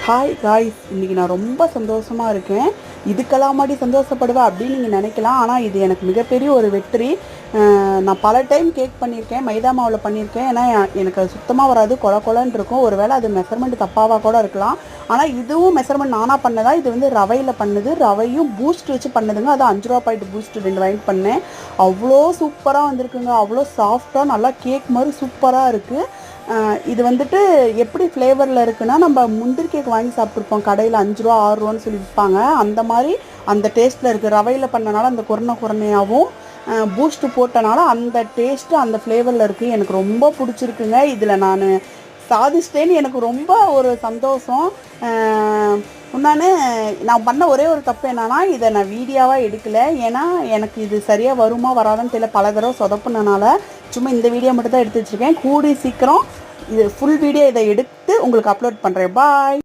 Hi guys, இன்றைக்கி நான் ரொம்ப சந்தோஷமாக இருக்கேன். இதுக்கெல்லாம் மாடி சந்தோஷப்படுவேன் அப்படின்னு நீங்கள் நினைக்கலாம். ஆனால் இது எனக்கு மிகப்பெரிய ஒரு வெற்றி. நான் பல டைம் கேக் பண்ணியிருக்கேன், மைதா மாவில் பண்ணியிருக்கேன். ஏன்னா எனக்கு அது சுத்தமாக வராது, கொலன்னு இருக்கும். ஒரு வேளை அது மெஷர்மெண்ட் தப்பாவாக கூட இருக்கலாம். ஆனால் இதுவும் மெஷர்மெண்ட் நானாக பண்ணதா. இது வந்து ரவையில் பண்ணுது, ரவையும் பூஸ்ட் வச்சு பண்ணுதுங்க. அது 5 ரூபா பாக்கெட் பூஸ்ட் 2 வாங்கிட்டு பண்ணேன். அவ்வளோ சூப்பராக வந்திருக்குங்க. அவ்வளோ சாஃப்டாக நல்லா கேக் மாதிரி சூப்பராக இருக்குது. இது வந்துட்டு எப்படி ஃப்ளேவரில் இருக்குன்னா, நம்ம முந்திரி கேக் வாங்கி சாப்பிட்ருப்போம் கடையில் 5 ரூபா 6 ரூபான்னு சொல்லி விற்பாங்க. அந்த மாதிரி அந்த டேஸ்ட்டில் இருக்குது. ரவையில் பண்ணனால அந்த குறையாகவும் பூஸ்ட்டு போட்டனால அந்த டேஸ்ட்டு அந்த ஃப்ளேவரில் இருக்குது. எனக்கு ரொம்ப பிடிச்சிருக்குங்க. இதில் சாதிச்சிட்டேன்னு எனக்கு ரொம்ப ஒரு சந்தோஷம். நான் பண்ண ஒரே ஒரு தப்பு என்னன்னா, இதை நான் வீடியோவாக எடுக்கலை. ஏன்னா எனக்கு இது சரியாக வருமா வராதுன்னு தெரியல. பல தடவை சொதப்புனனால சும்மா இந்த வீடியோ மட்டும் தான் எடுத்து வச்சுருக்கேன். கூடி சீக்கிரம் இது ஃபுல் வீடியோ இதை எடுத்து உங்களுக்கு அப்லோட் பண்ணுறேன். பாய்.